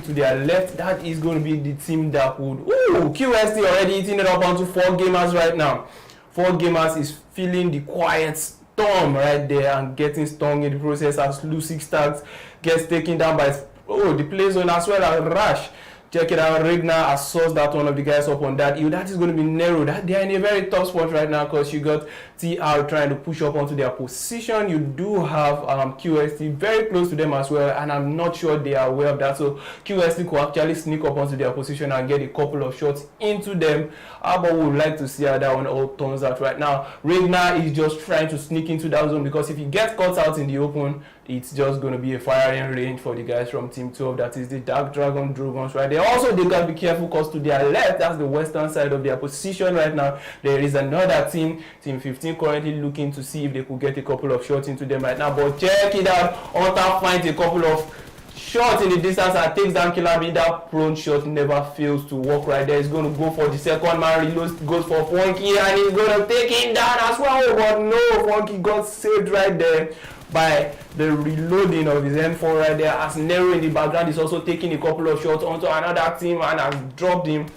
to their left, that is going to be the team that would... Ooh, QST already eating it up onto 4 gamers right now. 4 gamers is feeling the quiet storm right there and getting stung in the process as Lucy Stacks gets taken down by the play zone as well as Rash. Check it out, Regna has sourced that one of the guys up on that hill. That is going to be narrow. They are in a very tough spot right now because you got TR trying to push up onto their position. You do have QST very close to them as well, and I'm not sure they are aware of that. So QST could actually sneak up onto their position and get a couple of shots into them. But we would like to see how that one all turns out right now. Regna is just trying to sneak into that zone because if he gets caught out in the open, it's just going to be a firing range for the guys from Team 12. That is the Dark Dragon Dragons right there. Also, they got to be careful because to their left, that's the western side of their position right now. There is another team, Team 15, currently looking to see if they could get a couple of shots into them right now. But check it out. Hunter finds a couple of shots in the distance and takes down Killer. That prone shot never fails to work right there. He's going to go for the second man, reloads, goes for Funky, and he's going to take him down as well. But no, Funky got saved right there by the reloading of his M4 right there, as Nero in the background is also taking a couple of shots onto another team and has dropped him.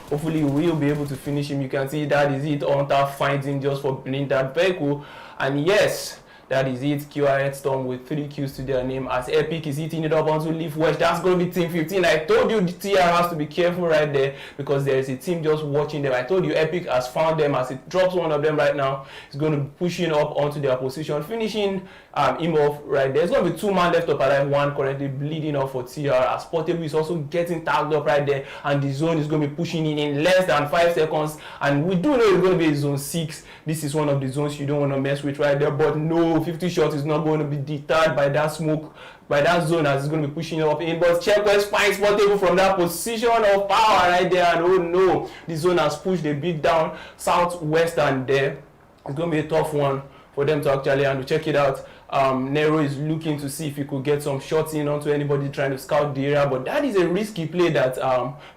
Hopefully we'll be able to finish him. You can see that is it. Hunter finds him just for bringing that vehicle, and yes, that is it. QIS Storm with 3 kills to their name as Epic is eating it up onto Leaf West. That's going to be Team 15. I told you the TR has to be careful right there because there is a team just watching them. I told you Epic has found them as it drops one of them right now. He's going to be pushing up onto their position, finishing him off right there. There's going to be 2 man left up alive, 1 currently bleeding off for TR as Portable is also getting tagged up right there, and the zone is going to be pushing in less than 5 seconds, and we do know it's going to be zone 6. This is one of the zones you don't want to mess with right there, but no, 50 shots is not going to be deterred by that smoke, by that zone as it's going to be pushing up in. But Checkers finds Portable from that position of power right there, and oh no, the zone has pushed a bit down southwest, and there it's going to be a tough one for them to actually handle. Check it out. Nero is looking to see if he could get some shots in onto anybody trying to scout the area, but that is a risky play that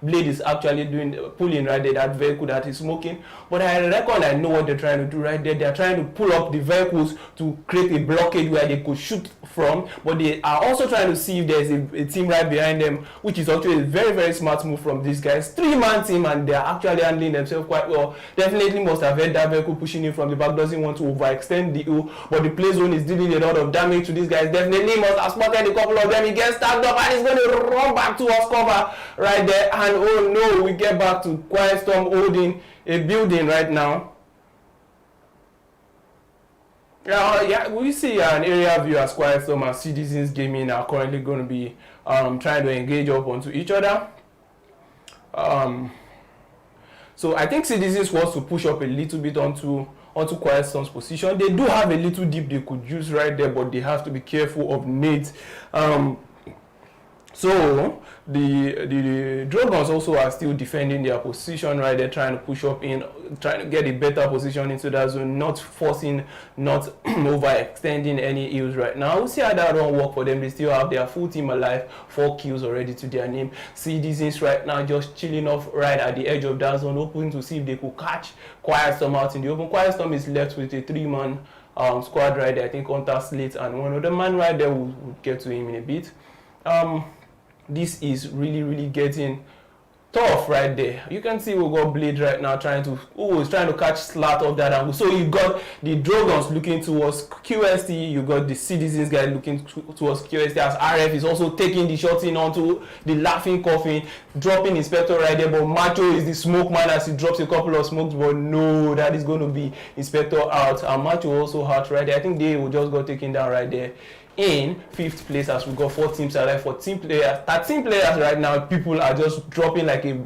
Blade is actually doing, pulling right there, that vehicle that is smoking. But I reckon I know what they're trying to do right there. They're trying to pull up the vehicles to create a blockade where they could shoot from, but they are also trying to see if there's a team right behind them, which is actually a very, very smart move from these guys. 3-man team, and they're actually handling themselves quite well. Definitely must have had that vehicle pushing in from the back, doesn't want to overextend the hill, but the play zone is dealing a lot of damage to these guys. Definitely must have spotted a couple of them. He gets tagged up and he's going to run back to us cover right there, and oh no, we get back to Quiet Storm holding a building right now. Yeah, we see an area view as Quiet Storm and Citizens Gaming are currently going to be trying to engage up onto each other. So I think Citizens wants to push up a little bit onto Quiet Storm's position. They do have a little dip they could use right there, but they have to be careful of nades. So the Dragons also are still defending their position right there, trying to push up in, trying to get a better position into that zone, not forcing, not overextending any hills right now. We'll see how that won't work for them. They still have their full team alive, 4 kills already to their name. Citizens right now just chilling off right at the edge of that zone, hoping to see if they could catch Quiet Storm out in the open. Quiet Storm is left with a 3-man squad right there. I think Hunter, Slate, and one other man right there. We'll get to him in a bit. This is really getting tough right there. You can see we got Blade right now trying to catch Slat of that angle. So you got the Dragons looking towards QST, you got the Citizens guy looking towards QST as RF is also taking the shots in onto the Laughing Coffin, dropping Inspector right there, but Macho is the smoke man as he drops a couple of smokes, but no, that is going to be Inspector out, and Macho also hurt right there. I think they will just got taken down right there. In 5th place as we got 4 teams alive, 14 players, 13 players right now. People are just dropping like a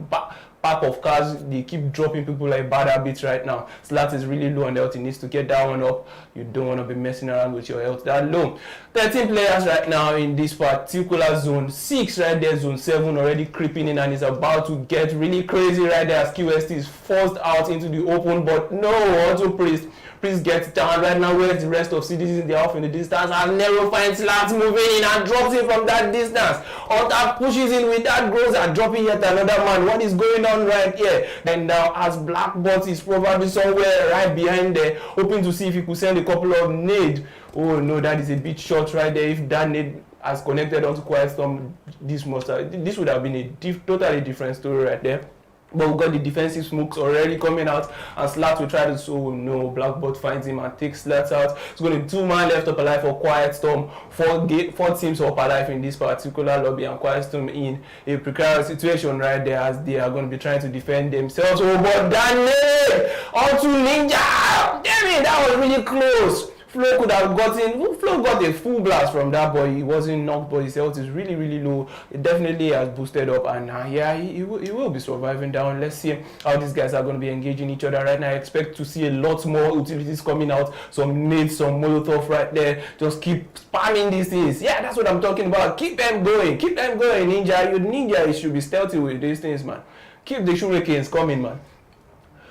pack of cars. They keep dropping people like bad habits right now. Slat is really low on the health. He needs to get that one up. You don't want to be messing around with your health that low. 13 players right now in this particular zone 6 right there. Zone 7 already creeping in and is about to get really crazy right there as QST is forced out into the open, but no, also Priest gets down right now. Where's the rest of Citizens? They're off in the distance, and Nero finds Slats moving in and drops him from that distance. Hunter pushes in with that grows and dropping yet another man. What is going on right here? Then now as Blackbot is probably somewhere right behind there, hoping to see if he could send a couple of nades. Oh no, that is a bit short right there. If that nade has connected onto Quiet Storm, this would have been a totally different story right there. But we got the defensive smokes already coming out, and Slat will try to, so no, Blackbot finds him and takes Slat out. It's going to be 2 man left up alive for Quiet Storm. 4 teams up alive in this particular lobby, and Quiet Storm in a precarious situation right there as they are going to be trying to defend themselves. Oh, but Daniel onto Ninja! Damn it, that was really close. Flo got a full blast from that, but he wasn't knocked, but his health is really, really low. It definitely has boosted up, and he will be surviving down. Let's see how these guys are going to be engaging each other right now. I expect to see a lot more utilities coming out, some nades, some Molotov right there. Just keep spamming these things. Yeah, that's what I'm talking about. Keep them going, Ninja. You Ninja, you should be stealthy with these things, man. Keep the shurikens coming, man.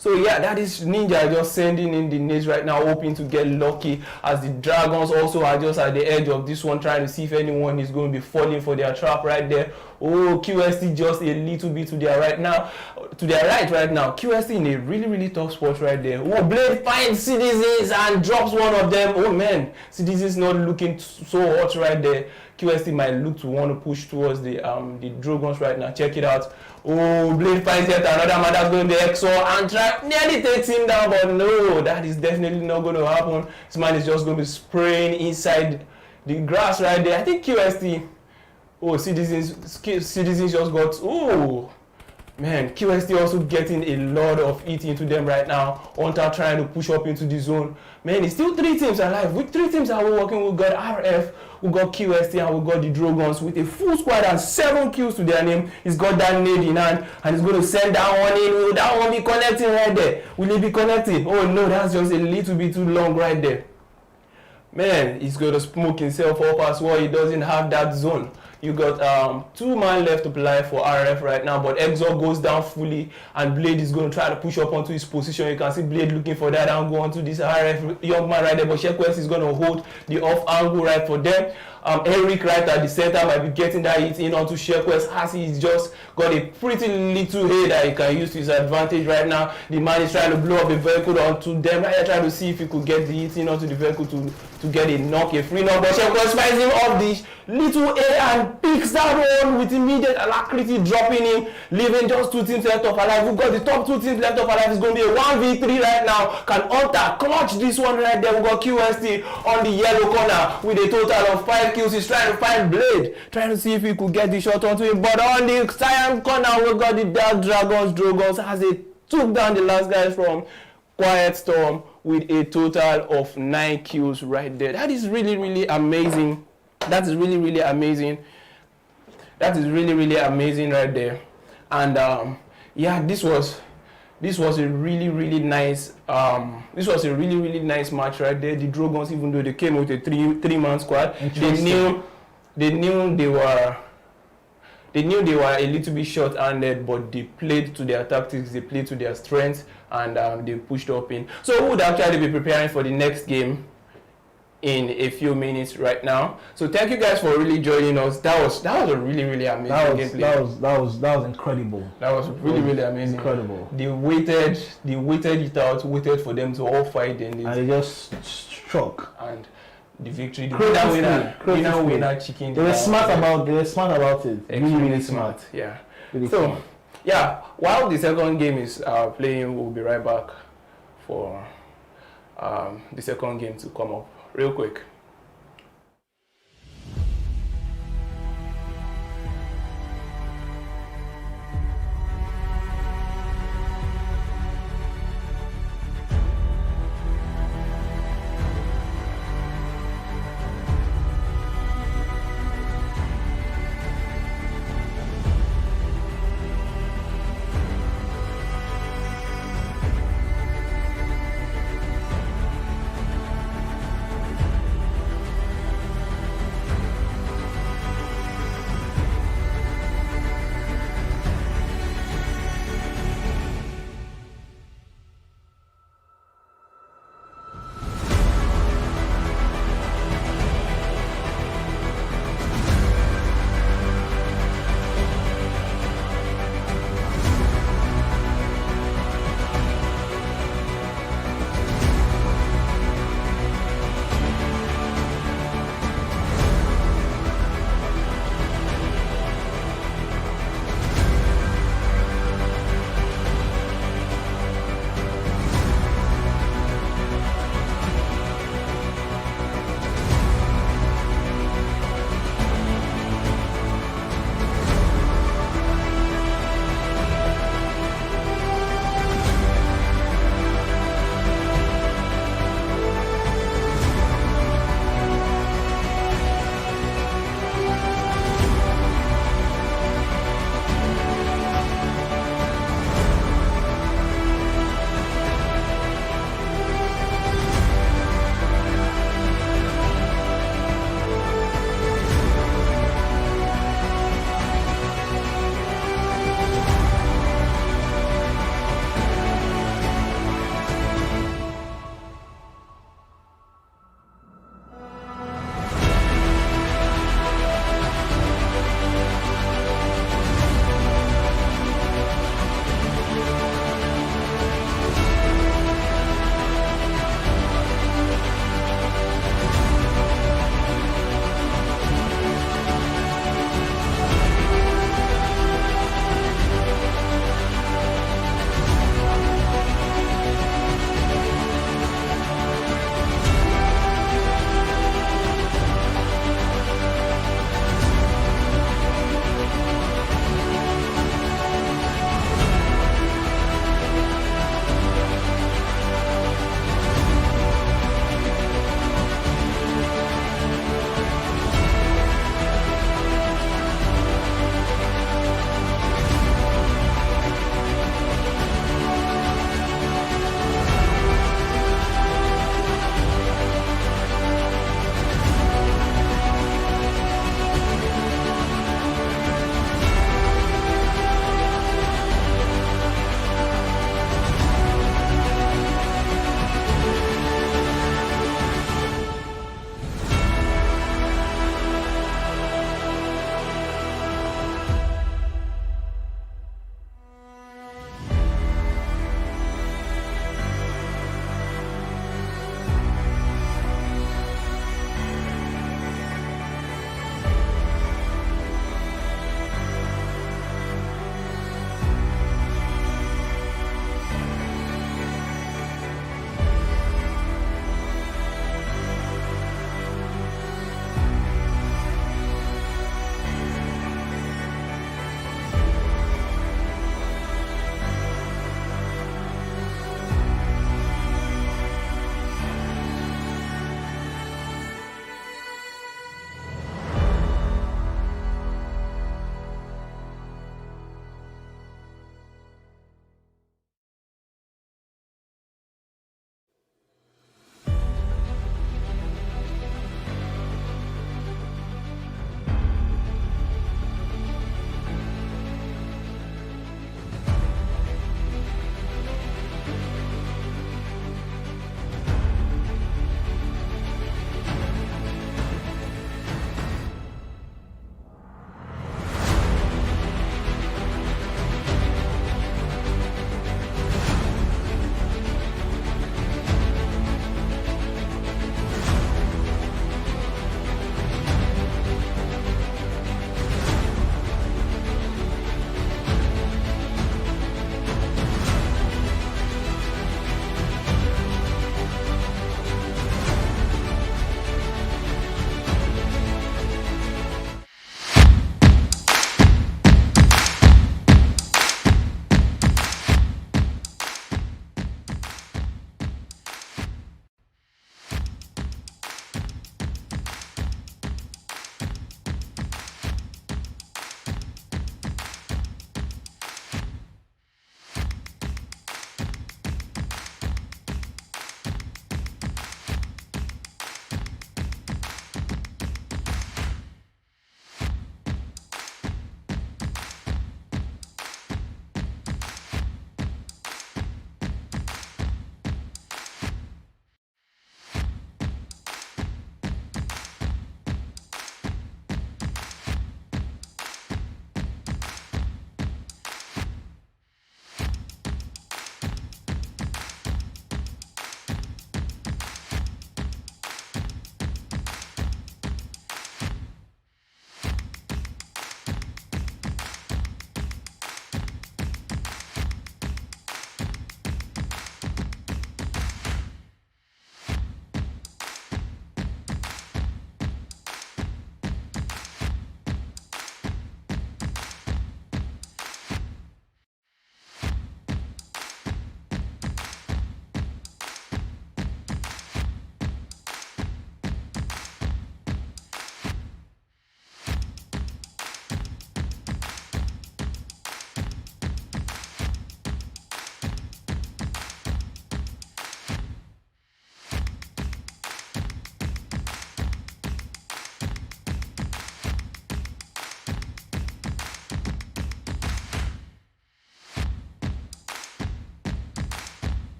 So yeah, that is Ninja just sending in the nades right now, hoping to get lucky, as the Dragons also are just at the edge of this one, trying to see if anyone is going to be falling for their trap right there. Oh, QST just a little bit to their right now. QST in a really, really tough spot right there. Oh, Blade finds Citizens and drops one of them. Oh man, Citizens not looking so hot right there. QST might look to want to push towards the Dragons right now. Check it out. Oh, Blade finds yet another man that's going to be EXO and nearly takes him down, but no, that is definitely not going to happen. This man is just going to be spraying inside the grass right there. I think QST, Citizens just got, oh, man, QST also getting a lot of it into them right now. Hunter trying to push up into the zone. Man, it's still 3 teams alive. With 3 teams that we're working, we got RF, we got QST, and we got the Dragons with a full squad and 7 kills to their name. He's got that nade in hand, and he's going to send that one in. Will that one be connecting right there? Will he be connecting? Oh no, that's just a little bit too long right there. Man, he's going to smoke himself up as well. He doesn't have that zone. You got 2 man left to play for RF right now, but Exo goes down fully, and Blade is going to try to push up onto his position. You can see Blade looking for that angle onto this RF young man right there, but Shequest is going to hold the off angle right for them. Eric right at the center might be getting that hit in onto Shequest, as he's just got a pretty little head that he can use to his advantage right now. The man is trying to blow up a vehicle onto them right there, trying to see if he could get the hit in onto the vehicle to get a knock, a free knock, but Shequest finds him off the little A and picks that one with immediate alacrity, dropping him, leaving just 2 teams left of alive. We've got the top 2 teams left of alive. It's going to be a 1v3 right now. Can Hunter clutch this one right there? We've got QST on the yellow corner with a total of 5 kills. He's trying to find Blade, trying to see if he could get the shot onto him, but on the cyan corner, we've got the Dark Dragons as they took down the last guys from Quiet Storm with a total of 9 kills right there. That is really, really amazing. That is really, really amazing. That is really, really amazing right there. And yeah, this was a really, really nice match right there. The Dragons, even though they came with a three-man squad, they knew they were a little bit short-handed, but they played to their tactics, they played to their strengths, and they pushed up in. So we would actually be preparing for the next game in a few minutes right now. So thank you guys for really joining us. That was a really, really amazing gameplay. That was incredible. That was really, really amazing. Incredible. They waited it out, waited for them to all fight, and they just struck. And the victory, the winner chicken. They were smart about it. Really smart. Yeah. Really so smart. yeah, while the second game is playing, we'll be right back for the second game to come up real quick.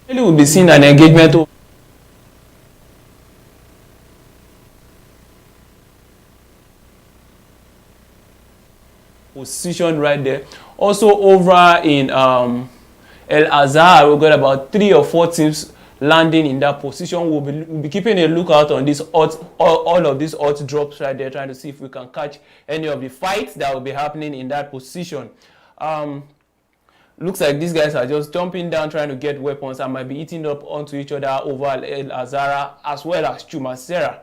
Really will be seeing an engagement position right there. Also over in El Azhar, we've got about 3 or 4 teams landing in that position. We'll be keeping a lookout on this all of these odds drops right there, trying to see if we can catch any of the fights that will be happening in that position. Looks like these guys are just jumping down trying to get weapons and might be eating up onto each other over El Azhar as well as Chumacera.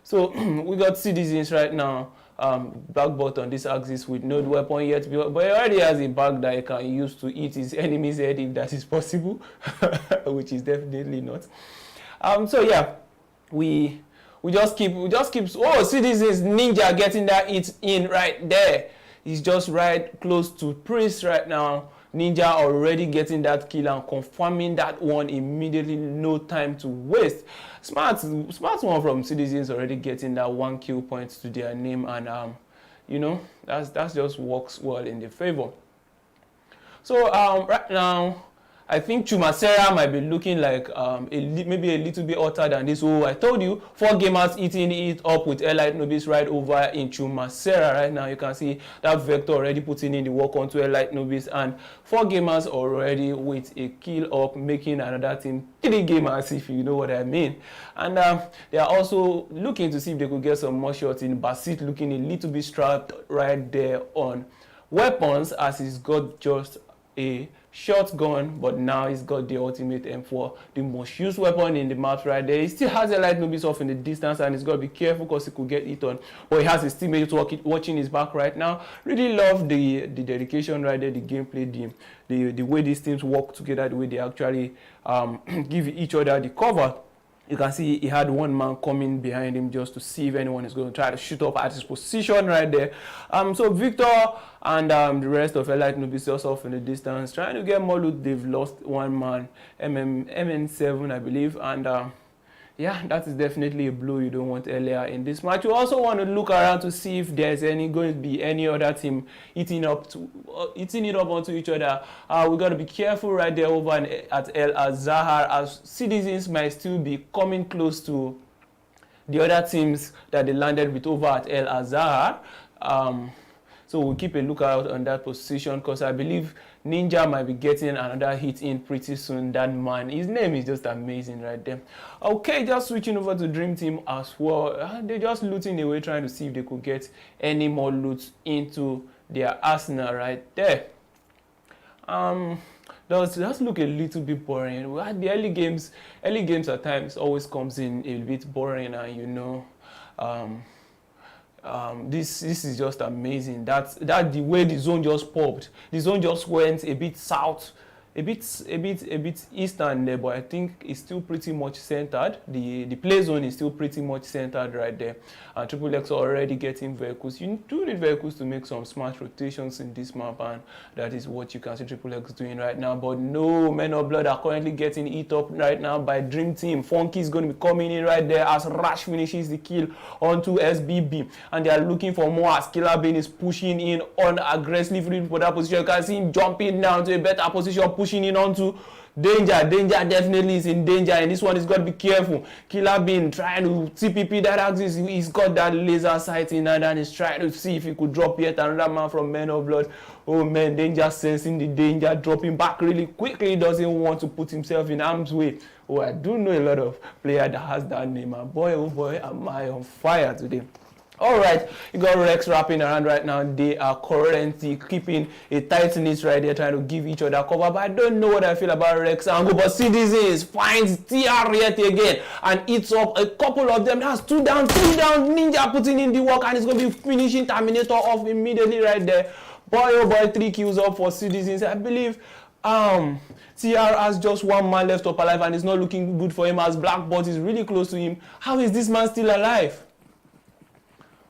So we got citizens right now, backbot on this axis with no weapon yet, but he already has a bag that he can use to eat his enemy's head if that is possible, which is definitely not. So yeah, we just keep oh, citizens ninja getting that hit in right there. He's just right close to Priest right now. Ninja already getting that kill and confirming that one immediately, no time to waste. Smart one from citizens already getting that 1 kill point to their name, and you know, that's just works well in their favor. So right now I think Chumacera might be looking like maybe a little bit hotter than this. So I told you, 4 gamers eating it up with Elite Nobis right over in Chumacera right now. You can see that Vector already putting in the work onto Elite Nobis, and 4 gamers already with a kill up, making another team 3 gamers, if you know what I mean. And they are also looking to see if they could get some more shots in. Basit looking a little bit strapped right there on weapons, as he's got just a shotgun, but now he's got the ultimate M4, the most used weapon in the map right there. He still has a light Nobis off in the distance, and he's got to be careful because he could get hit on. But he has his teammates watching his back right now. Really love the dedication right there, the gameplay, the way these teams work together, the way they actually give each other the cover. You can see he had one man coming behind him just to see if anyone is going to try to shoot up at his position right there. So Victor and the rest of Elite Nobis also off in the distance, trying to get more loot. They've lost one man, MN7, I believe, and yeah, that is definitely a blow you don't want earlier in this match. You also want to look around to see if there's going to be any other team eating it up onto each other. We got to be careful right there over at El Azhar, as citizens might still be coming close to the other teams that they landed with over at El Azhar. So we'll keep a lookout on that position, because I believe Ninja might be getting another hit in pretty soon. That man, his name is just amazing right there. Okay, just switching over to Dream Team as well. They're just looting away, trying to see if they could get any more loot into their arsenal right there. Does look a little bit boring. The early games at times always comes in a bit boring, and you know, this is just amazing. That the way the zone just popped, the zone just went a bit south, a bit eastern there, but I think it's still pretty much centered. The play zone is still pretty much centered right there. And Triple X are already getting vehicles. You do need vehicles to make some smart rotations in this map, and that is what you can see Triple X doing right now. But no, Men of Blood are currently getting eat up right now by Dream Team. Funky is going to be coming in right there as Rash finishes the kill onto SBB, and they are looking for more as Killer Bane is pushing in on aggressively for that position. You can see him jumping down to a better position, pushing in onto Danger definitely is in danger, and this one is got to be careful. Killer Bean trying to TPP that axis. He's got that laser sight in hand, and he's trying to see if he could drop yet another man from Men of Blood. Oh man, Danger sensing the danger, dropping back really quickly. He doesn't want to put himself in harm's way. Oh, I do know a lot of players that has that name, and boy, oh boy, am I on fire today. All right, you got Rex wrapping around right now. They are currently keeping a tight knit right there, trying to give each other cover. But I don't know what I feel about Rex and but Citizens finds TR yet again and eats up a couple of them. That's 2 down, 3 down. Ninja putting in the work, and it's going to be finishing Terminator off immediately right there. Boy, oh boy, 3 kills up for Citizens. I believe TR has just 1 man left up alive, and it's not looking good for him as Blackbot is really close to him. How is this man still alive?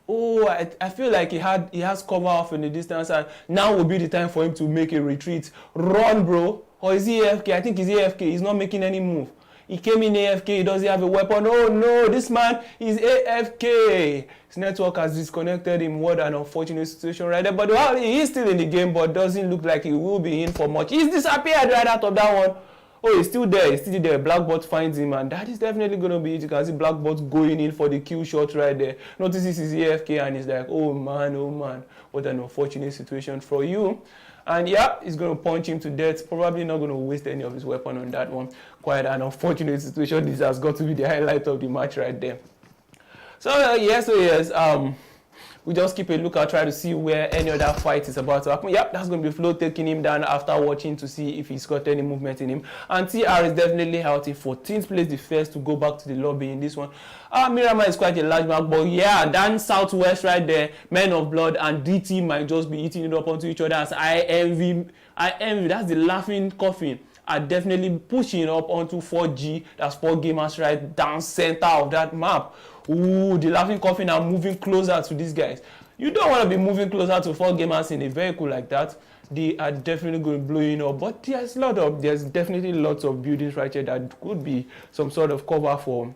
Oh, I feel like he has cover off in the distance, and now will be the time for him to make a retreat. Run, bro. Or is he AFK? I think he's AFK. He's not making any move. He came in AFK. He doesn't have a weapon. Oh no, this man is AFK. His network has disconnected him. What an unfortunate situation right there. But he is still in the game, but doesn't look like he will be in for much. He's disappeared right out of that one. Oh, he's still there. He's still there. Blackbot finds him, and that is definitely going to be it. You can see Blackbot going in for the kill shot right there. Notices his AFK, and he's like, oh man, what an unfortunate situation for you. And yeah, he's going to punch him to death. Probably not going to waste any of his weapon on that one. Quite an unfortunate situation. This has got to be the highlight of the match right there. So yes, we just keep a lookout, try to see where any other fight is about to happen. Yep, that's going to be Flo taking him down after watching to see if he's got any movement in him. And TR is definitely healthy. 14th place, the first to go back to the lobby in this one. Miramar is quite a large mark, but yeah, down southwest right there, Men of Blood and DT might just be eating it up onto each other as I envy, that's the laughing coffin. Are definitely pushing up onto 4G, that's 4 gamers right down center of that map. Ooh, the laughing coffin are moving closer to these guys. You don't want to be moving closer to 4 gamers in a vehicle like that. They are definitely going to blow you up, but there's definitely lots of buildings right here that could be some sort of cover for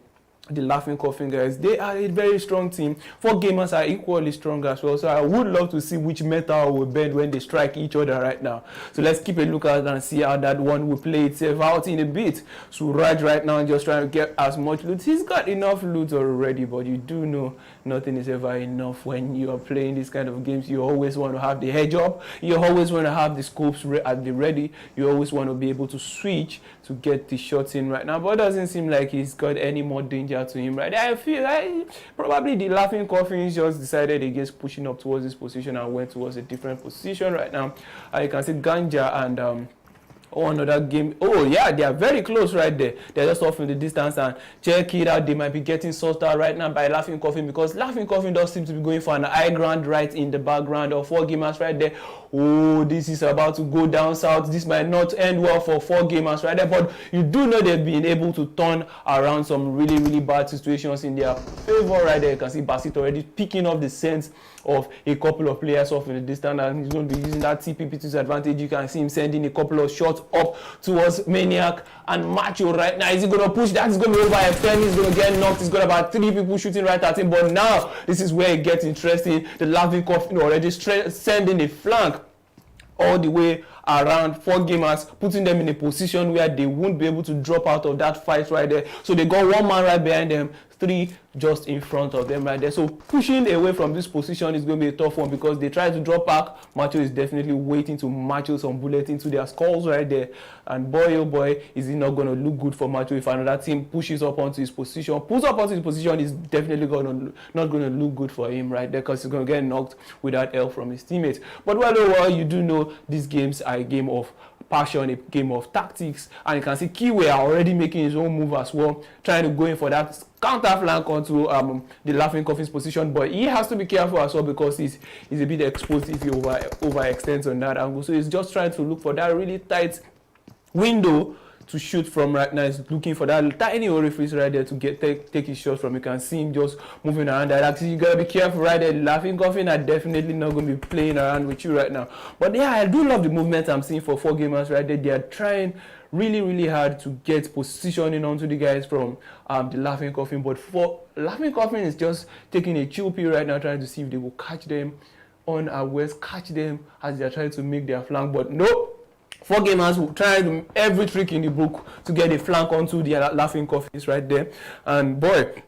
the laughing coffin guys. They are a very strong team. 4 gamers are equally strong as well, so I would love to see which metal will bend when they strike each other right now. So let's keep a look at and see how that one will play itself out in a bit. So right now just trying to get as much loot. He's got enough loot already, but you do know nothing is ever enough when you are playing these kind of games. You always want to have the hedge up, you always want to have the scopes at the ready, you always want to be able to switch to get the shots in right now, but it doesn't seem like he's got any more danger to him right there. I feel like probably the laughing coffin just decided against pushing up towards this position and went towards a different position right now. You can see Ganja and another game. Oh yeah, they are very close right there. They're just off in the distance, and check it out, they might be getting sorted out right now by Laughing Coffin, because Laughing Coffin does seem to be going for an high ground right in the background of 4 gamers right there. Oh, this is about to go down south. This might not end well for 4 gamers right there, but you do know they've been able to turn around some really bad situations in their favor right there. You can see Basit already picking up the sense of a couple of players off in the distance, and he's going to be using that TPP to his advantage. You can see him sending a couple of shots up towards Maniac and Macho right now. Is he going to push? That's going to be over F10. He's going to get knocked. He's got about 3 people shooting right at him, but now this is where it gets interesting. The Laughing Coffin already sending a flank all the way around 4 gamers, putting them in a position where they won't be able to drop out of that fight right there. So they got 1 man right behind them, 3 just in front of them right there. So pushing away from this position is going to be a tough one, because they try to drop back. Macho is definitely waiting to Macho some bullets into their skulls right there. And boy, oh boy, is it not going to look good for Macho if another team pushes up onto his position. Pulls up onto his position is definitely not going to look good for him right there, because he's going to get knocked without help from his teammates. But well, you do know these games are a game of passion, a game of tactics, and you can see Kiwi are already making his own move as well, trying to go in for that counter flank onto the Laughing Coffin's position, but he has to be careful as well, because he's a bit exposed if he overextends on that angle. So he's just trying to look for that really tight window to shoot from right now. He's looking for that tiny orifice right there to take his shot from. You can see him just moving around that axis. You gotta be careful right there. Laughing Coffin are definitely not going to be playing around with you right now. But yeah, I do love the movement I'm seeing for 4 gamers right there. They are trying really hard to get positioning onto the guys from the Laughing Coffin, but for Laughing Coffin is just taking a chill pill right now, trying to see if they will catch them on our west, catch them as they are trying to make their flank. But no, 4 gamers will try to every trick in the book to get a flank onto the Laughing Coffins right there. And boy,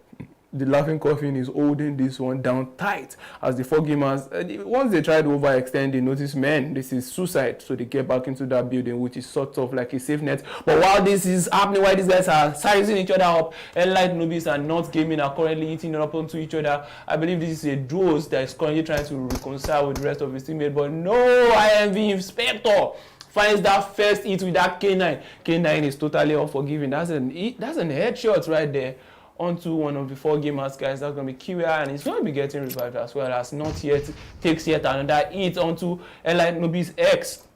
the Laughing Coffin is holding this one down tight as the 4 gamers, once they try to overextend, they notice, man, this is suicide. So they get back into that building, which is sort of like a safe net. But while this is happening, while these guys are sizing each other up, Enlight Nubis and Not Gaming are currently eating it up onto each other. I believe this is a Droz that is currently trying to reconcile with the rest of his teammates. But no, IMV Inspector finds that first hit with that K9. K9 is totally unforgiving. That's an headshot right there onto one of the 4 gamers guys. That's going to be Kiria, and he's going to be getting revived as well, as Not Yet takes yet another hit onto Enlight Nubis X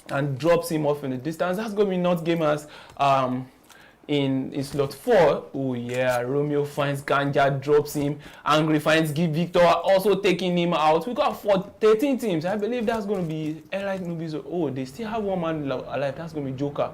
and drops him off in the distance. That's going to be Not Gamers in slot 4. Oh yeah, Romeo finds Ganja, drops him. Angry finds Give Victor, also taking him out. We got 13 teams. I believe that's going to be Enlight Nubis. Oh, they still have 1 man alive. That's going to be Joker.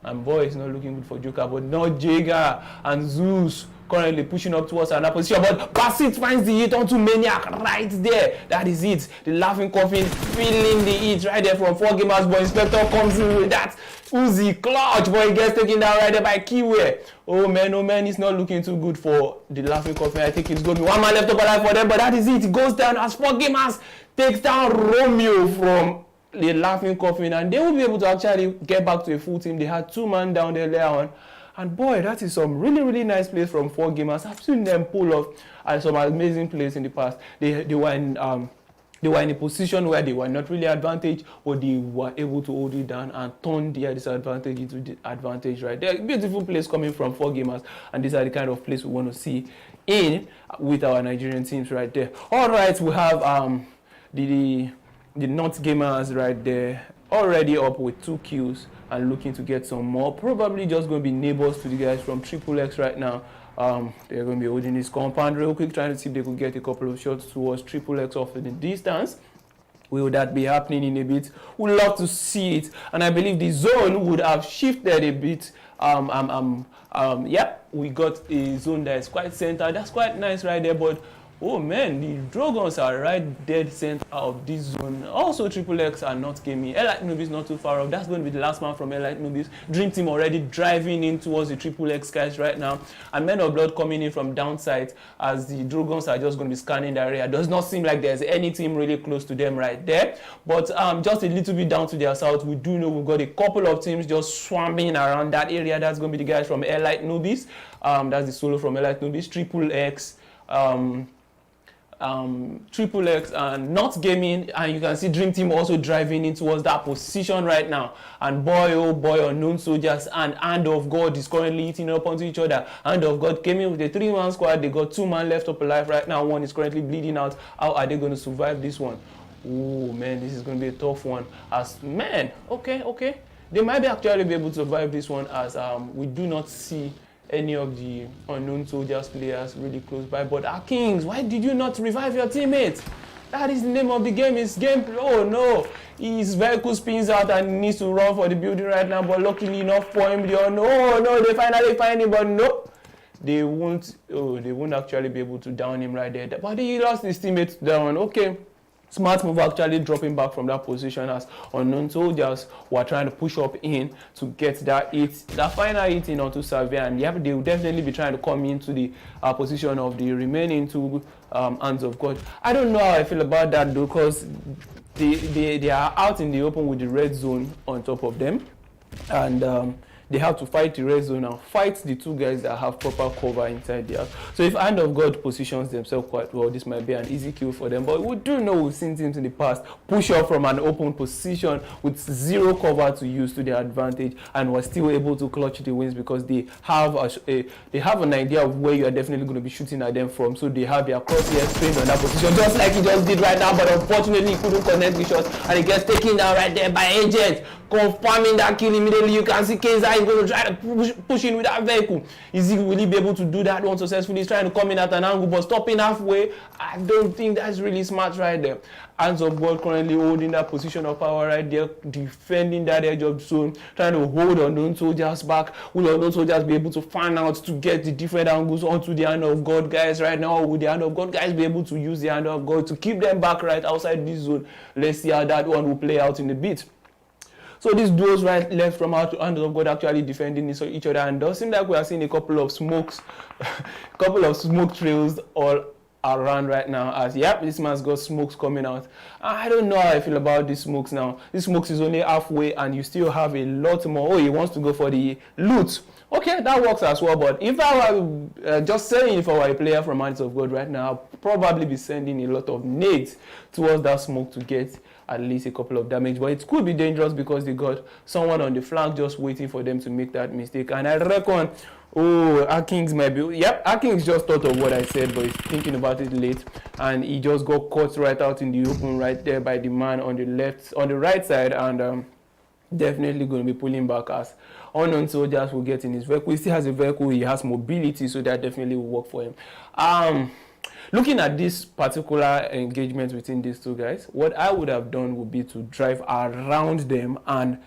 And boy, it's not looking good for Joker, but not Jager and Zeus currently pushing up towards another position. But Basit finds the hit onto Maniac right there. That is it. The Laughing Coffin feeling the hit right there from 4 gamers, but Inspector comes in with that Uzi clutch, but he gets taken down right there by Kiwi. Oh man, it's not looking too good for the Laughing Coffin. I think it's going to be one man left up alive for them, but that is it. It goes down as 4 gamers takes down Romeo from the Laughing Coffin, and they will be able to actually get back to a full team. They had 2 man down there earlier on. And boy, that is some really nice plays from 4 gamers. I've seen them pull off some amazing plays in the past. They were in a position where they were not really advantaged, but they were able to hold it down and turn their disadvantage into the advantage right there. Beautiful plays coming from 4 gamers, and these are the kind of plays we want to see with our Nigerian teams right there. All right, we have the North gamers right there already up with 2 kills and looking to get some more. Probably just going to be neighbors to the guys from Triple X right now. They're going to be holding this compound real quick, trying to see if they could get a couple of shots towards Triple X off in the distance. Will that be happening in a bit? We'd love to see it, and I believe the zone would have shifted a bit. Yeah, we got a zone that is quite centered. That's quite nice right there, but oh man, the Dragons are right dead center of this zone. Also, Triple X are not gaming. Elite Nubis not too far off. That's going to be the last man from Elite Nubis. Dream Team already driving in towards the Triple X guys right now. And Men of Blood coming in from downside as the Dragons are just going to be scanning the area. Does not seem like there's any team really close to them right there. But just a little bit down to their south, we do know we've got a couple of teams just swarming around that area. That's going to be the guys from Elite Nubis. That's the solo from Elite Nubis. Triple X. Triple X and not gaming, and you can see Dream Team also driving in towards that position right now. And boy, oh boy, Unknown Soldiers and Hand of God is currently eating up onto each other. Hand of God came in with a 3-man squad. They got 2 man left up alive right now. One is currently bleeding out. How are they going to survive this one? Oh man, this is going to be a tough one. As man, okay, they might be actually be able to survive this one, as we do not see any of the Unknown Soldiers players really close by. But our Kings, why did you not revive your teammates? That is the name of the game. It's gameplay. Oh no, his vehicle spins out and he needs to run for the building right now. But luckily enough for him, no, they finally find him, but no, they won't. Oh, they won't actually be able to down him right there. But he lost his teammates down. Okay. Smart move actually dropping back from that position, as Unknown Soldiers were trying to push up in to get that final hit in onto Savia, and they will definitely be trying to come into the position of the remaining 2 Hands of God. I don't know how I feel about that though, because they are out in the open with the red zone on top of them, and they have to fight the red zone and fight the 2 guys that have proper cover inside there. So if Hand of God positions themselves quite well, this might be an easy kill for them. But we do know we've seen teams in the past push up from an open position with 0 cover to use to their advantage, and were still able to clutch the wins because they have an idea of where you are definitely going to be shooting at them from. So they have their crosshairs trained on that position, just like he just did right now. But unfortunately, he couldn't connect the shot, and he gets taken down right there by Agent, confirming that kill immediately. You can see Kaiser is going to try to push in with that vehicle. Will he be able to do that one successfully? He's trying to come in at an angle, but stopping halfway, I don't think that's really smart right there. Hands of God currently holding that position of power right there, defending that edge of zone, trying to hold Unknown Soldiers back. Will Unknown Soldiers be able to fan out to get the different angles onto the Hand of God guys right now? Or will the Hand of God guys be able to use the Hand of God to keep them back right outside this zone? Let's see how that one will play out in a bit. So these duos right left from Hand of God actually defending each other, and it does seem like we are seeing a couple of smoke trails all around right now, as this man's got smokes coming out. I don't know how I feel about these smokes now. This smokes is only halfway and you still have a lot more. Oh, he wants to go for the loot. Okay, that works as well, but if I were just saying, if I were a player from Hands of God right now, I'll probably be sending a lot of nades towards that smoke to get at least a couple of damage. But it could be dangerous because they got someone on the flank just waiting for them to make that mistake. And I reckon, Akings might be, Akings just thought of what I said, but he's thinking about it late, and he just got caught right out in the open right there by the man on the right side, and definitely going to be pulling back as Unknown Soldiers will get in his vehicle. He still has a vehicle, he has mobility, so that definitely will work for him. Looking at this particular engagement between these 2 guys, what I would have done would be to drive around them and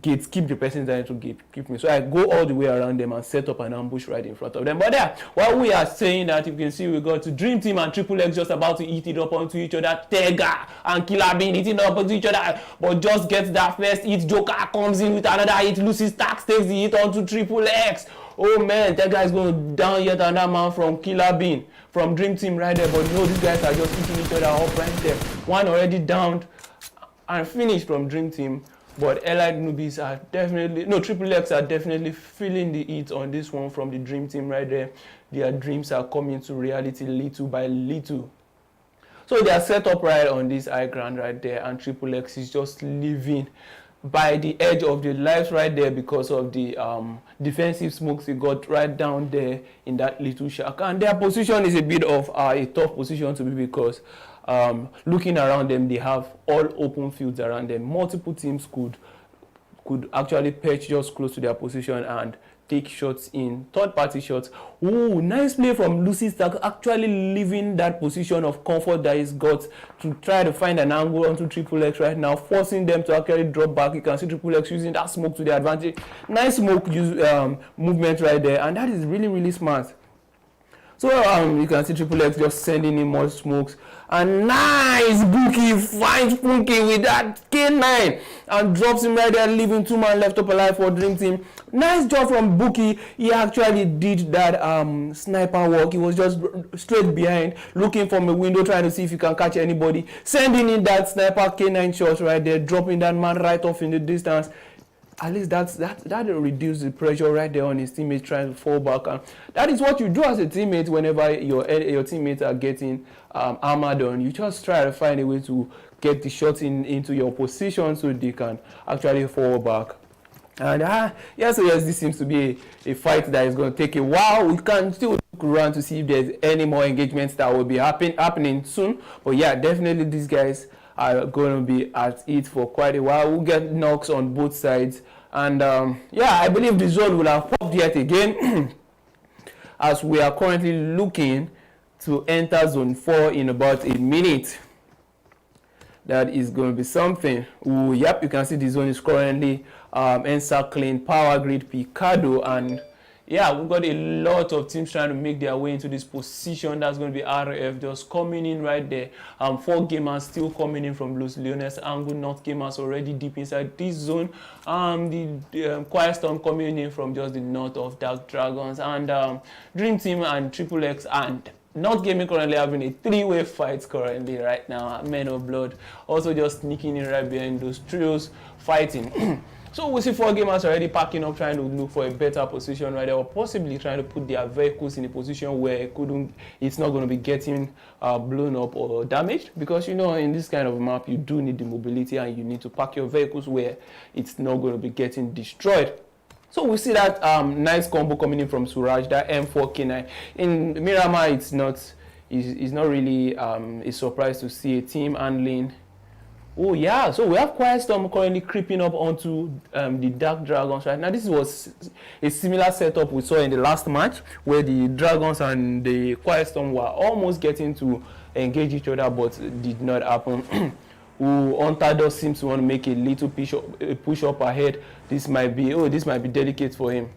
gate, keep the person trying to keep me. So I go all the way around them and set up an ambush right in front of them. But yeah, while we are saying that, you can see we got to Dream Team and Triple X just about to eat it up onto each other. Tega and Killer Bean eating up onto each other, but just gets that first hit. Joker comes in with another hit. Lucy Stacks takes the hit onto Triple X. Oh man, that guy's going down yet another man from Killer Bean, from Dream Team right there. But no, these guys are just eating each other up right there. One already downed and finished from Dream Team. But Allied Newbies are definitely, no, Triple X are definitely feeling the heat on this one from the Dream Team right there. Their dreams are coming to reality little by little. So they are set up right on this high ground right there, and Triple X is just living by the edge of the lives right there because of the defensive smokes he got right down there in that little shack. And their position is a bit of a tough position to be, because looking around them, they have all open fields around them. Multiple teams could actually perch just close to their position and take shots in, third-party shots. Ooh, nice play from Lucy Stark, actually leaving that position of comfort that he's got to try to find an angle onto Triple X right now, forcing them to actually drop back. You can see Triple X using that smoke to their advantage. Nice smoke movement right there, and that is really, really smart. So you can see Triple X just sending in more smokes. And nice Bookie finds Punky with that K9 and drops him right there, leaving 2 men left up alive for Dream Team. Nice job from Bookie. He actually did that sniper work. He was just straight behind, looking from a window, trying to see if he can catch anybody. Sending in that sniper K9 shots right there, dropping that man right off in the distance. At least that reduces the pressure right there on his teammates trying to fall back. And that is what you do as a teammate whenever your teammates are getting armored on. You just try to find a way to get the shots into your position so they can actually fall back. And yes, this seems to be a fight that is going to take a while. We can still look around to see if there's any more engagements that will be happening soon. But yeah, definitely these guys are going to be at it for quite a while. We'll get knocks on both sides. And yeah, I believe the zone will have popped yet again as we are currently looking to enter zone 4 in about a minute. That is going to be something. Ooh, yep, you can see the zone is currently encircling Power Grid, Picado, and yeah, we've got a lot of teams trying to make their way into this position. That's going to be RF just coming in right there. 4 gamers still coming in from Los Leones angle. North gamers already deep inside this zone. The Quiet Storm coming in from just the north of Dark Dragons. And Dream Team and Triple X and Not Gaming currently having a 3-way fight currently right now. Men of Blood also just sneaking in right behind those trios fighting. So we see 4 gamers already packing up, trying to look for a better position right there, or possibly trying to put their vehicles in a position where it's not going to be getting blown up or damaged. Because you know, in this kind of map, you do need the mobility and you need to pack your vehicles where it's not going to be getting destroyed. So we see that nice combo coming in from Suraj, that M4K9. In Miramar, it's not really a surprise to see a team handling. Oh yeah, so we have Quiet Storm currently creeping up onto the Dark Dragons right now. This was a similar setup we saw in the last match, where the Dragons and the Quiet Storm were almost getting to engage each other, but it did not happen. Hunter does seem to want to make a little push up ahead. This might be delicate for him.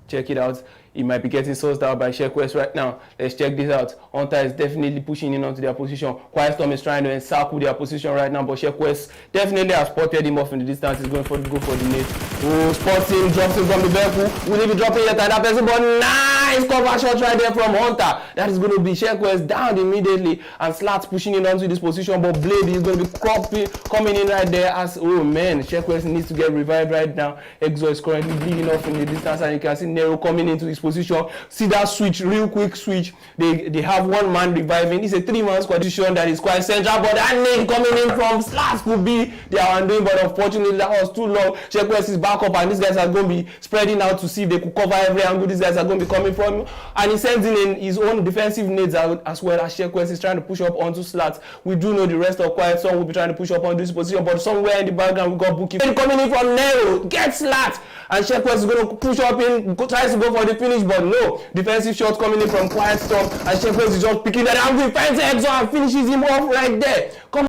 Check it out. He might be getting sourced out by Shequest right now. Let's check this out. Hunter is definitely pushing in onto their position. Quiet Storm is trying to encircle their position right now, but Shequest definitely has spotted him off in the distance. He's going to go for the nade. Oh, spots him, drops him from the vehicle. Will he be dropping yet another person? But nice cover shot right there from Hunter. That is going to be Shequest down immediately, and Slats pushing in onto this position, but Blade is going to be coming in right there as, oh man, Shequest needs to get revived right now. Exo is currently bleeding off in the distance, and you can see Nero coming into this position. See that switch, real quick switch. They have 1 man reviving. It's a 3-man squad position that is quite central, but that nade coming in from Slats could be their undoing, but unfortunately that was too long. Shequest is back up, and these guys are going to be spreading out to see if they could cover every angle these guys are going to be coming from, and he sends in his own defensive nades as well as Shequest is trying to push up onto Slats. We do know the rest of Quiet Storm will be trying to push up onto this position, but somewhere in the background we got Bookie coming in from Nero, get Slats, and Shequest is going to push up in, tries to go for the finish, but no, defensive shot coming in from Quiet Storm, and Shequest is just picking that angle, finds Exo and finishes him off right there. Come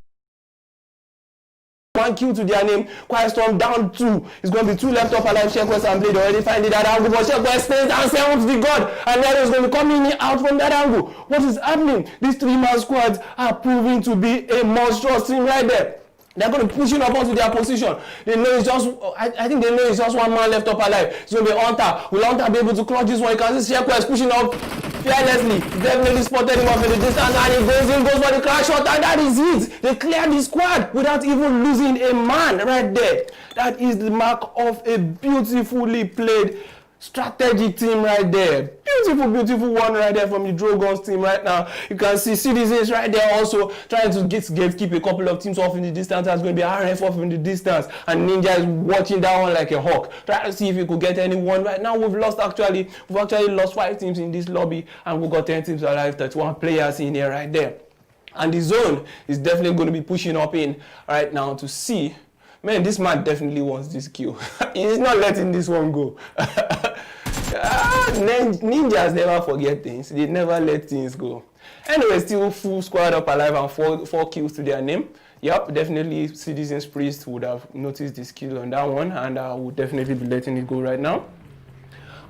1 kill to their name. Quiet Storm down 2. It's going to be 2 left up alive. Shekwes and Blade already finding that angle, but Shekwes stays down 7 to the god, and Nero is going to be coming out from that angle. What is happening? These 3-man squads are proving to be a monstrous team right there. They're going to be pushing up onto their position. They know it's just, I think they know it's just 1 man left up alive. It's going to be Hunter. Will Hunter be able to clutch this one? You can see Shekwes pushing up fearlessly. Definitely spotted him off in the distance, and he goes for the crash shot, and that is it. They cleared the squad without even losing a man right there. That is the mark of a beautifully played strategic team right there. Beautiful one right there from the Dragons team right now. You can see Citizens right there also trying to keep a couple of teams off in the distance. That's going to be RF off in the distance, and Ninja is watching that one like a hawk, trying to see if he could get anyone. Right now we've actually lost 5 teams in this lobby, and we've got 10 teams alive, 31 players in here right there. And the zone is definitely going to be pushing up in right now to see. Man, this man definitely wants this kill. He's not letting this one go. Ninjas never forget things. They never let things go. Anyway, still full squad up alive and 4 kills to their name. Yep, definitely Citizens Priest would have noticed this kill on that one, and I would definitely be letting it go right now.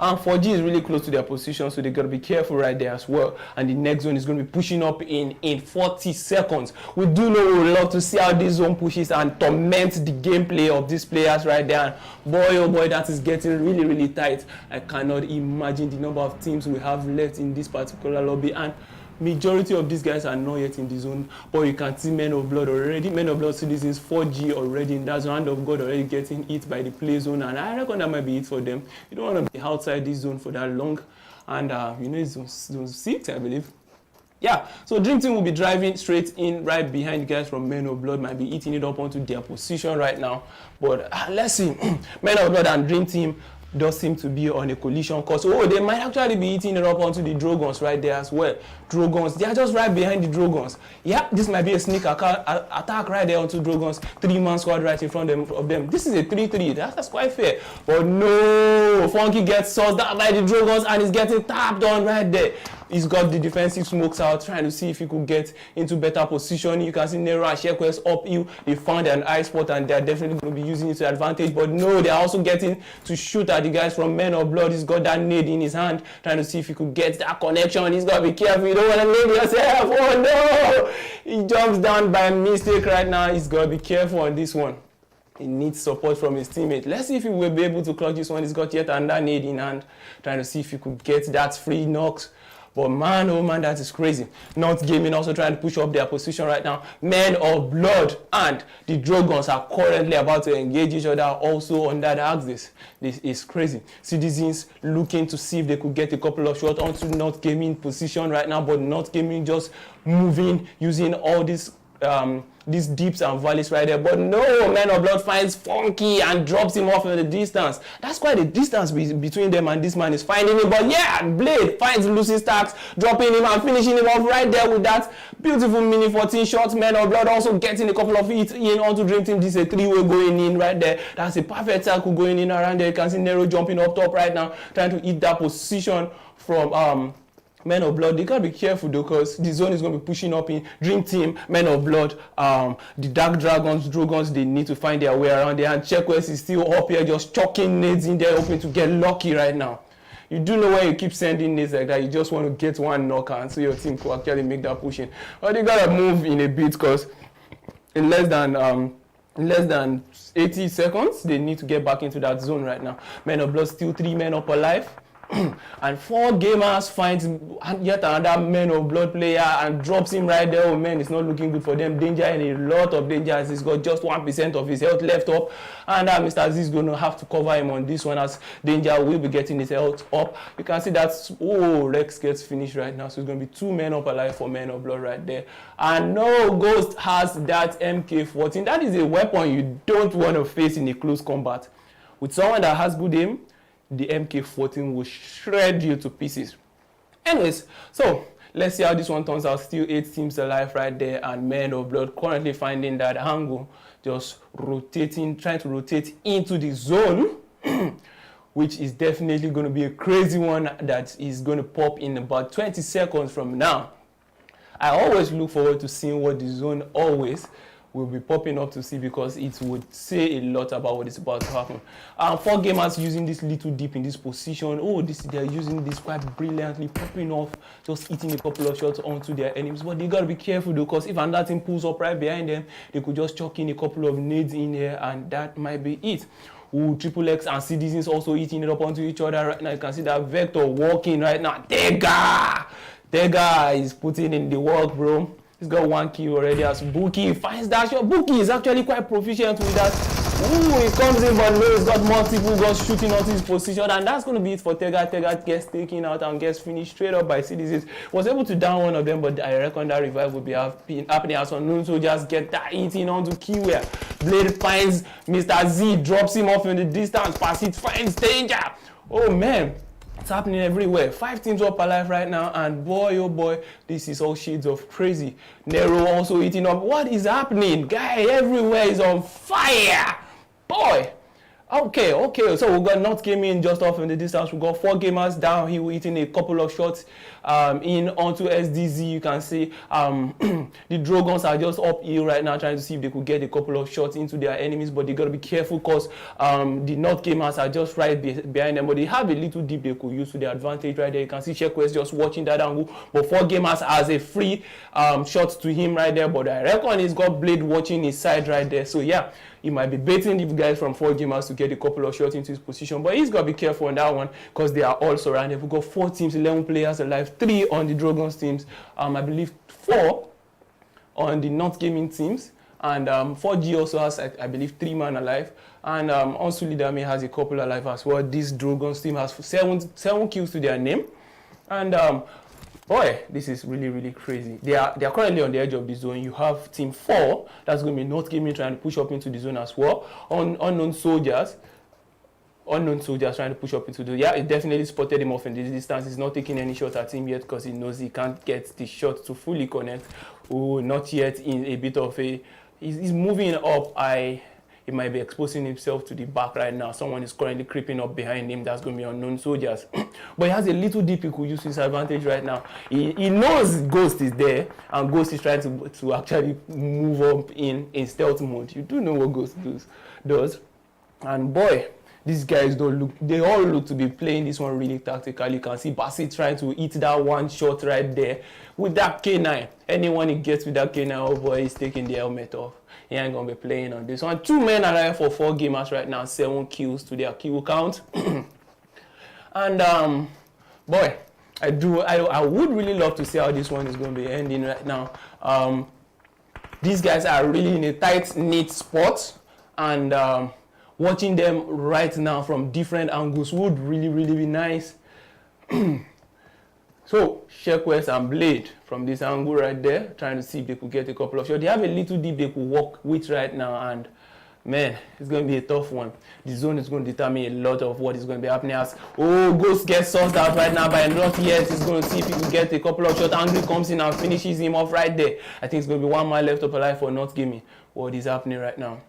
And 4G is really close to their position, so they got to be careful right there as well. And the next zone is going to be pushing up in 40 seconds. We do know we would love to see how this zone pushes and torment the gameplay of these players right there. And boy, oh boy, that is getting really tight. I cannot imagine the number of teams we have left in this particular lobby. And majority of these guys are not yet in the zone, but you can see Men of Blood already. Men of Blood Citizens 4G already in that zone. Hand of God already getting hit by the play zone, and I reckon that might be it for them. You don't want to be outside this zone for that long, and you know it's zone 6, I believe. Yeah, so Dream Team will be driving straight in right behind guys from Men of Blood, might be eating it up onto their position right now. But let's see. Men of Blood and Dream Team does seem to be on a collision course. Oh, they might actually be eating it up onto the Dragons right there as well. Dragons, they are just right behind the Dragons. Yeah, this might be a sneak attack right there onto Dragons. 3-man squad right in front of them. This is a 3-3. That's quite fair. But no, Funky gets sussed out by the Dragons and is getting tapped on right there. He's got the defensive smokes out, trying to see if he could get into better position. You can see Nero and Shekwes up hill. They found an eye spot, and they're definitely going to be using it to advantage. But no, they're also getting to shoot at the guys from Men of Blood. He's got that nade in his hand, trying to see if he could get that connection. He's got to be careful. You don't want to nade yourself. Oh no! He jumps down by mistake right now. He's got to be careful on this one. He needs support from his teammate. Let's see if he will be able to clutch this one. He's got yet another nade in hand, trying to see if he could get that free knocks. But man, oh man, that is crazy. Not Gaming also trying to push up their position right now. Men of Blood and the Dragons are currently about to engage each other also on that axis. This is crazy. Citizens looking to see if they could get a couple of shots onto Not Gaming position right now, but Not Gaming just moving, using all these dips and valleys right there. But no, Men of Blood finds Funky and drops him off in the distance. That's quite the distance between them, and this man is finding him. But yeah, Blade finds Lucy Stacks, dropping him and finishing him off right there with that beautiful mini 14 shots. Men of Blood also getting a couple of hits in onto Dream Team. This is a 3-way going in right there. That's a perfect circle going in around there. You can see Nero jumping up top right now, trying to hit that position from Men of Blood. They gotta be careful though, because the zone is going to be pushing up in Dream Team, Men of Blood, the Dark Dragons, they need to find their way around there, and Shekwes is still up here just chucking nades in there, hoping to get lucky right now. You do know when you keep sending nades like that, you just want to get one knock and so your team could actually make that push in. But they gotta move in a bit, because in less than 80 seconds, they need to get back into that zone right now. Men of Blood still 3 men up alive. And 4 gamers finds yet another Men of Blood player and drops him right there. Oh man, it's not looking good for them. Danger in a lot of danger, as he's got just 1% of his health left up, and Mr. Z is going to have to cover him on this one, as Danger will be getting his health up. You can see that Rex gets finished right now, so it's going to be 2 men up alive for Men of Blood right there. And no, Ghost has that MK14. That is a weapon you don't want to face in a close combat. With someone that has good aim, the MK14 will shred you to pieces. Anyways, so let's see how this one turns out. Still 8 teams alive right there, and Men of Blood currently finding that angle, just rotating, trying to rotate into the zone, which is definitely going to be a crazy one that is going to pop in about 20 seconds from now. I always look forward to seeing what the zone always will be popping up to see, because it would say a lot about what is about to happen. 4 gamers using this little dip in this position. Oh, they're using this quite brilliantly, popping off, just hitting a couple of shots onto their enemies. But they gotta be careful though, because if another team pulls up right behind them, they could just chuck in a couple of nades in here, and that might be it. Ooh, Triple X and Citizens also eating it up onto each other right now. You can see that Vector walking right now. Tega is putting in the work, bro. He's got 1 kill already as Buki finds that shot. Buki is actually quite proficient with that. Ooh, he comes in, but no, he's got multiple guns shooting onto his position, and that's going to be it for Tega. Tega gets taken out and gets finished straight up by Citizens. Was able to down one of them, but I reckon that revive will be happening as unknown soldiers get that eating onto Kiware. Blade finds Mr. Z, drops him off in the distance. Basit finds danger. Oh man. It's happening everywhere. 5 teams up alive right now, and boy, oh boy, this is all shades of crazy. Nero also eating up. What is happening? Guy, everywhere is on fire. Boy. Okay, so we got Not Gaming just off in the distance. We got 4 gamers down. He was eating a couple of shots in onto SDZ. You can see the Dragons are just up here right now, trying to see if they could get a couple of shots into their enemies, but they gotta be careful, because the Not Gamers are just right behind them, but they have a little dip they could use to their advantage right there. You can see Shekwest just watching that angle, but 4 gamers has a free shot to him right there, but I reckon he's got Blade watching his side right there. So yeah, he might be baiting the guys from 4 gamers to get a couple of shots into his position, but he's got to be careful on that one, because they are all surrounded. We've got 4 teams, 11 players alive, 3 on the Dragons teams, I believe 4 on the Not Gaming teams, and 4G also has, I believe, 3 man alive, and Onsulidame has a couple alive as well. This Dragons team has 7 kills to their name, and boy, this is really crazy. They are currently on the edge of the zone. You have team 4, that's going to be Not Gaming, trying to push up into the zone as well. Unknown soldiers trying to push up into the... Yeah, it definitely spotted him off in this distance. He's not taking any shot at him yet, because he knows he can't get the shot to fully connect. Oh, not yet, in a bit of a... He's moving up. He might be exposing himself to the back right now. Someone is currently creeping up behind him. That's going to be Unknown Soldiers. But he has a little dip he could use his advantage right now. He knows Ghost is there, and Ghost is trying to actually move up in stealth mode. You do know what Ghost does. And boy, these guys they all look to be playing this one really tactically. You can see Basit trying to hit that one shot right there with that K9. Anyone he gets with that K9, oh boy, he's taking the helmet off. He ain't gonna be playing on this one. 2 men alive for 4 gamers right now, 7 kills to their kill count. And boy, I would really love to see how this one is going to be ending right now. These guys are really in a tight-knit spot, and watching them right now from different angles would really be nice. So, Shekwest and Blade from this angle right there, trying to see if they could get a couple of shots. They have a little deep they could walk with right now, and man, it's going to be a tough one. The zone is going to determine a lot of what is going to be happening as, oh, Ghost gets sussed out right now by Not Yet. He's going to see if he can get a couple of shots. Angry comes in and finishes him off right there. I think it's going to be 1 man left up alive for Not Gaming. What is happening right now?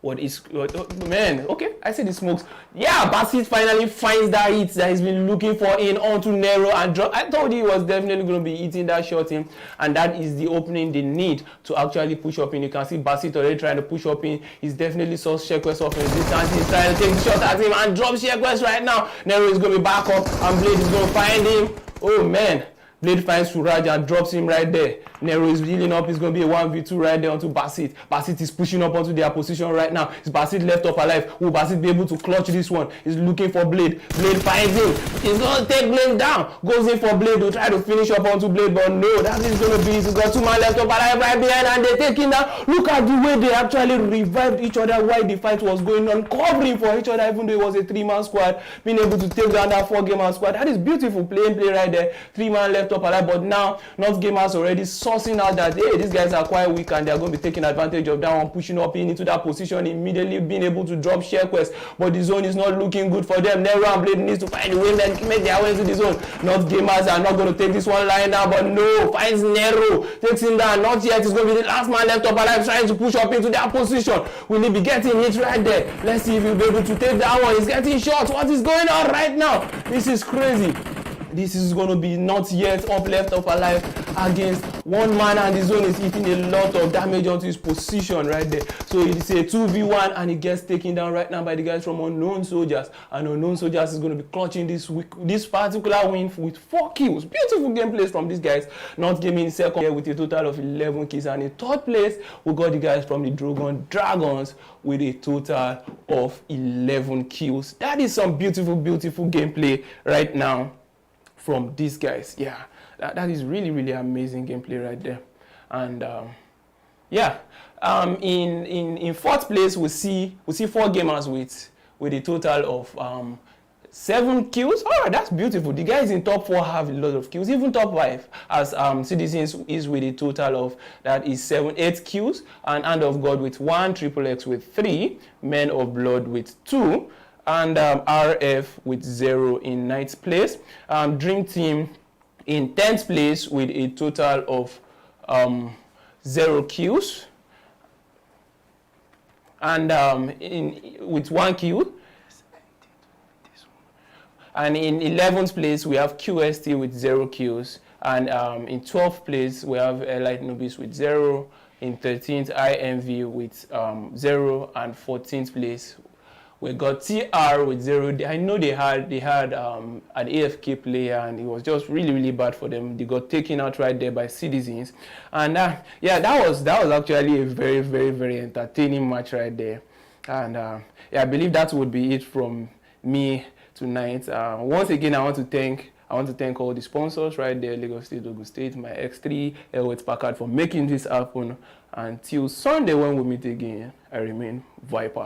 Man, okay, I see the smokes. Yeah, Basit finally finds that hit that he's been looking for in onto Nero and drop. I told you he was definitely going to be eating that shot in, and that is the opening they need to actually push up in. You can see Basit already trying to push up in. He's definitely saw Shekwest off in the distance. He's trying to take the shot at him and drop Shekwest right now. Nero is going to be back up, and Blade is going to find him. Oh man. Blade finds Suraj and drops him right there. Nero is healing up. It's going to be a 1v2 right there onto Basit. Basit is pushing up onto their position right now. Is Basit left up alive? Will Basit be able to clutch this one? He's looking for Blade. Blade finds him. He's going to take Blade down. Goes in for Blade to try to finish up onto Blade, but no, that is going to be it. He's got 2 men left up alive right behind, and they're taking down. Look at the way they actually revived each other while the fight was going on, covering for each other, even though it was a 3-man squad, being able to take down that 4-gamer squad. That is beautiful play right there. 3 men left up alive, but now Not Gamers already sourcing out that, hey, these guys are quite weak and they're going to be taking advantage of that one, pushing up into that position, immediately being able to drop Shekwest, but the zone is not looking good for them. Nero and Blade needs to find a way and make their way into the zone. Not Gamers are not going to take this one lying down, but no, finds Nero, takes him down. Not Yet is going to be the last man left up alive, trying to push up into that position. Will he be getting hit right there? Let's see if he'll be able to take that one. He's getting shots. What is going on right now? This is crazy. This is going to be Not Yet left up alive against one man and the zone is hitting a lot of damage onto his position right there. So it's a 2v1 and he gets taken down right now by the guys from Unknown Soldiers. And Unknown Soldiers is going to be clutching this particular win with 4 kills. Beautiful gameplays from these guys. Not Gaming second here with a total of 11 kills. And in third place, we got the guys from the Dragons with a total of 11 kills. That is some beautiful gameplay right now from these guys. Yeah, that is really amazing gameplay right there. And yeah, in fourth place we see 4 gamers with a total of 7 kills. All right, that's beautiful. The guys in top 4 have a lot of kills. Even top 5 as Citizens is with a total of that is 8 kills, and Hand of God with 1, Triple X with 3, Men of Blood with 2, and RF with 0 in 9th place. Dream Team in 10th place with a total of 0 kills, and with 1 kill. And in 11th place, we have QST with 0 kills. And in 12th place, we have Elite Nubis with 0. In 13th, IMV with 0. And 14th place, we got TR with 0. I know they had an AFK player, and it was just really bad for them. They got taken out right there by Citizens. And yeah, that was actually a very entertaining match right there. And yeah, I believe that would be it from me tonight. Once again, I want to thank all the sponsors right there, Lagos State, Ogun State, my X3, Elwood Packard for making this happen. Until Sunday when we meet again, I remain Viper.